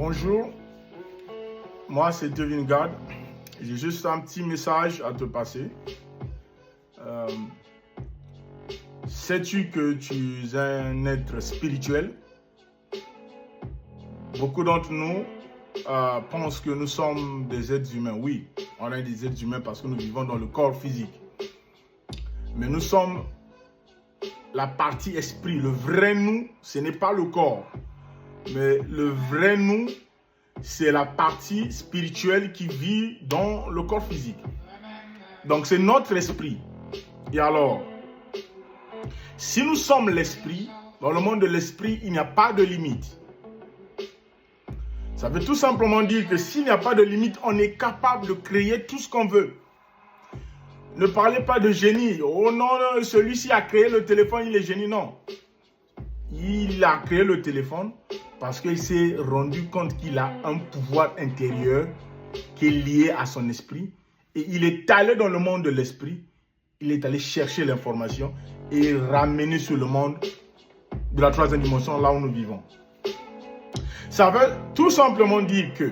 Bonjour, moi c'est Devin God. J'ai juste un petit message à te passer. Sais-tu que tu es un être spirituel? Beaucoup d'entre nous pensent que nous sommes des êtres humains. Oui, on est des êtres humains parce que nous vivons dans le corps physique. Mais nous sommes la partie esprit. Le vrai nous, ce n'est pas le corps. Mais le vrai nous, c'est la partie spirituelle qui vit dans le corps physique. Donc c'est notre esprit. Et alors, si nous sommes l'esprit, dans le monde de l'esprit, il n'y a pas de limite. Ça veut tout simplement dire que s'il n'y a pas de limite, on est capable de créer tout ce qu'on veut. Ne parlez pas de génie. Oh non, celui-ci a créé le téléphone, il est génie. Non. Il a créé le téléphone parce qu'il s'est rendu compte qu'il a un pouvoir intérieur qui est lié à son esprit. Et il est allé dans le monde de l'esprit. Il est allé chercher l'information et ramener sur le monde de la troisième dimension, là où nous vivons. Ça veut tout simplement dire que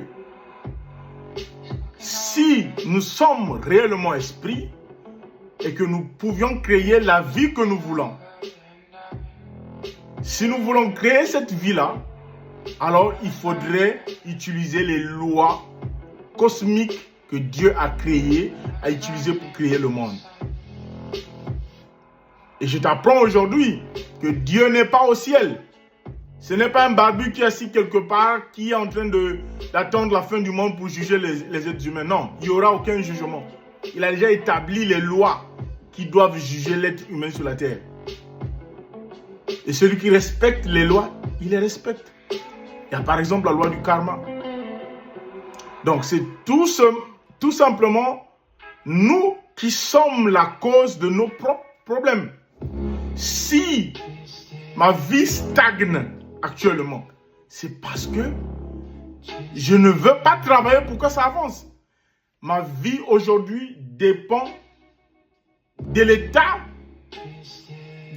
si nous sommes réellement esprit et que nous pouvions créer la vie que nous voulons, si nous voulons créer cette vie-là, alors il faudrait utiliser les lois cosmiques que Dieu a créées, a utilisées pour créer le monde. Et je t'apprends aujourd'hui que Dieu n'est pas au ciel. Ce n'est pas un barbu qui est assis quelque part, qui est en train d'attendre la fin du monde pour juger les êtres humains. Non, il n'y aura aucun jugement. Il a déjà établi les lois qui doivent juger l'être humain sur la terre. Et celui qui respecte les lois, il les respecte. Il y a par exemple la loi du karma. Donc c'est tout simplement nous qui sommes la cause de nos propres problèmes. Si ma vie stagne actuellement, c'est parce que je ne veux pas travailler pour que ça avance. Ma vie aujourd'hui dépend de l'état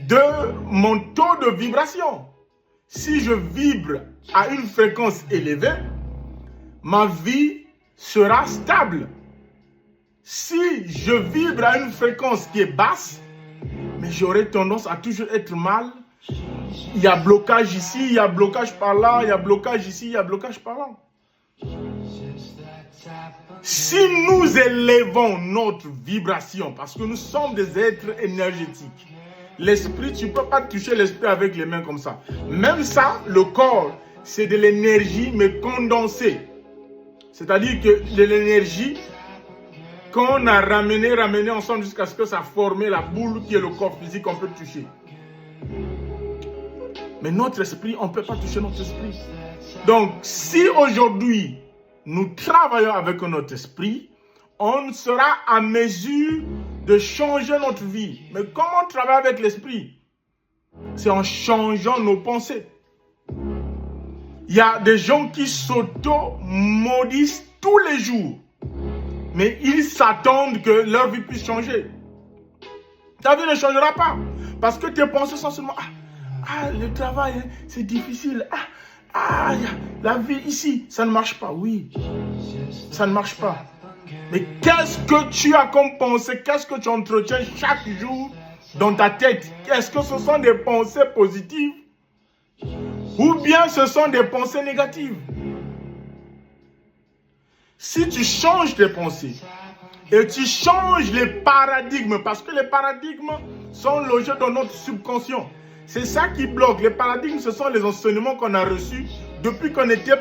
de mon taux de vibration. Si je vibre à une fréquence élevée, ma vie sera stable. Si je vibre à une fréquence qui est basse, mais j'aurai tendance à toujours être mal. Il y a blocage ici, il y a blocage par là, il y a blocage ici, il y a blocage par là. Si nous élevons notre vibration, parce que nous sommes des êtres énergétiques, l'esprit, tu ne peux pas toucher l'esprit avec les mains comme ça. Même ça, le corps, c'est de l'énergie, mais condensée. C'est-à-dire que de l'énergie qu'on a ramené ensemble jusqu'à ce que ça forme la boule qui est le corps physique qu'on peut toucher. Mais notre esprit, on ne peut pas toucher notre esprit. Donc, si aujourd'hui, nous travaillons avec notre esprit, on sera à mesure de changer notre vie. Mais comment travailler avec l'esprit? C'est en changeant nos pensées. Il y a des gens qui s'auto-maudissent tous les jours. Mais ils s'attendent que leur vie puisse changer. Ta vie ne changera pas. Parce que tes pensées sont seulement... le travail, hein, c'est difficile. La vie ici, ça ne marche pas. Oui, ça ne marche pas. Mais qu'est-ce que tu as comme pensée? Qu'est-ce que tu entretiens chaque jour dans ta tête? Est-ce que ce sont des pensées positives? Ou bien ce sont des pensées négatives? Si tu changes tes pensées et tu changes les paradigmes, parce que les paradigmes sont logés dans notre subconscient. C'est ça qui bloque. Les paradigmes, ce sont les enseignements qu'on a reçus depuis qu'on était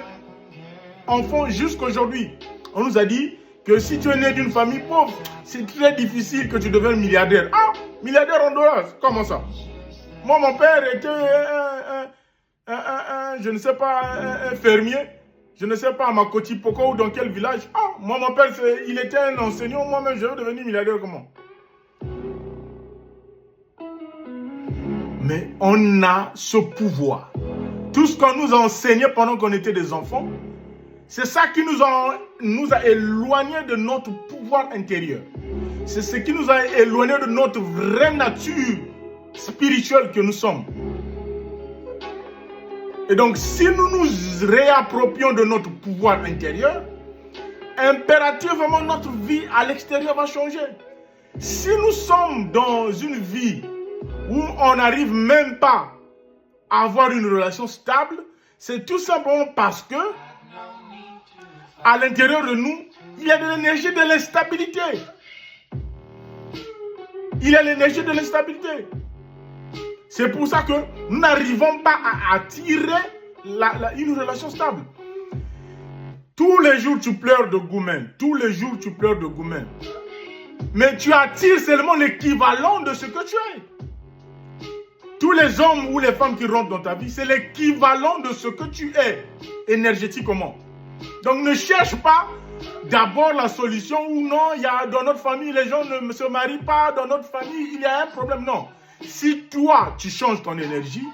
enfant jusqu'à aujourd'hui. On nous a dit que si tu es né d'une famille pauvre, c'est très difficile que tu deviennes milliardaire. Milliardaire en dollars, comment ça? Moi, mon père était je ne sais pas, un fermier. Je ne sais pas, à Makoti-Poko ou dans quel village. Moi, mon père, il était un enseignant. Moi-même, je vais devenir milliardaire comment? Mais on a ce pouvoir. Tout ce qu'on nous a enseigné pendant qu'on était des enfants, c'est ça qui nous a éloignés de notre pouvoir intérieur. C'est ce qui nous a éloignés de notre vraie nature spirituelle que nous sommes. Et donc, si nous nous réapproprions de notre pouvoir intérieur, impérativement, notre vie à l'extérieur va changer. Si nous sommes dans une vie où on n'arrive même pas à avoir une relation stable, c'est tout simplement parce que à l'intérieur de nous, il y a de l'énergie de l'instabilité. Il y a l'énergie de l'instabilité. C'est pour ça que nous n'arrivons pas à attirer une relation stable. Tous les jours, tu pleures de gourmet. Tous les jours, tu pleures de gourmet. Mais tu attires seulement l'équivalent de ce que tu es. Tous les hommes ou les femmes qui rentrent dans ta vie, c'est l'équivalent de ce que tu es énergétiquement. Donc ne cherche pas d'abord la solution où non, il y a, dans notre famille, les gens ne se marient pas, dans notre famille, il y a un problème. Non. Si toi, tu changes ton énergie,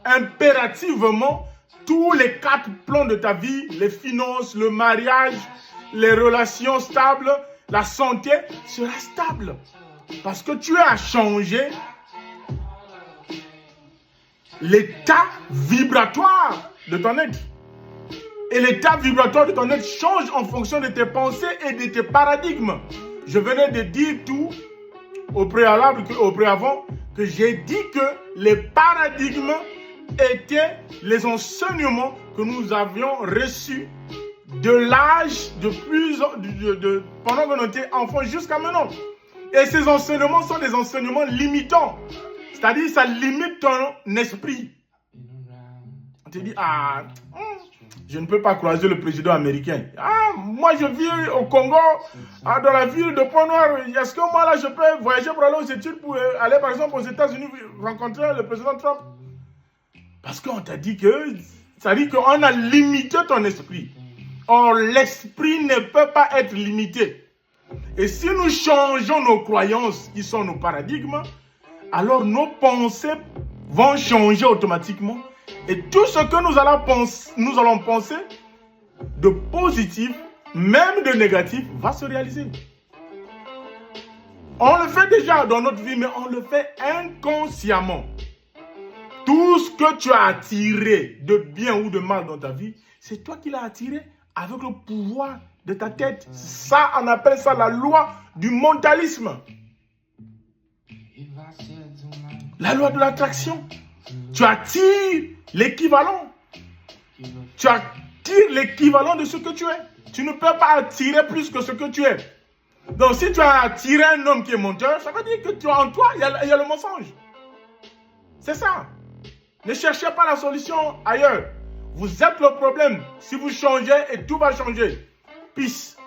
impérativement, tous les 4 plans de ta vie, les finances, le mariage, les relations stables, la santé sera stable. Parce que tu as changé l'état vibratoire de ton être. Et l'état vibratoire de ton être change en fonction de tes pensées et de tes paradigmes. Je venais de dire tout au préalable, auparavant, que j'ai dit que les paradigmes étaient les enseignements que nous avions reçus de l'âge pendant qu'on était enfant jusqu'à maintenant. Et ces enseignements sont des enseignements limitants. C'est-à-dire, ça limite ton esprit. On te dit, je ne peux pas croiser le président américain. Moi je vis au Congo, dans la ville de Pont-Noir. Est-ce que moi là je peux voyager pour aller aux études, pour aller par exemple aux États-Unis rencontrer le président Trump? Parce qu'on t'a dit que, ça dit qu'on a limité ton esprit. Or, l'esprit ne peut pas être limité. Et si nous changeons nos croyances, qui sont nos paradigmes, alors nos pensées vont changer automatiquement. Et tout ce que nous allons penser de positif, même de négatif, va se réaliser. On le fait déjà dans notre vie, mais on le fait inconsciemment. Tout ce que tu as attiré de bien ou de mal dans ta vie, c'est toi qui l'as attiré avec le pouvoir de ta tête. Ça, on appelle ça la loi du mentalisme. La loi de l'attraction. Tu attires l'équivalent. Tu attires l'équivalent de ce que tu es. Tu ne peux pas attirer plus que ce que tu es. Donc si tu as attiré un homme qui est menteur, ça veut dire que en toi, il y a le mensonge. C'est ça. Ne cherchez pas la solution ailleurs. Vous êtes le problème. Si vous changez, et tout va changer. Peace.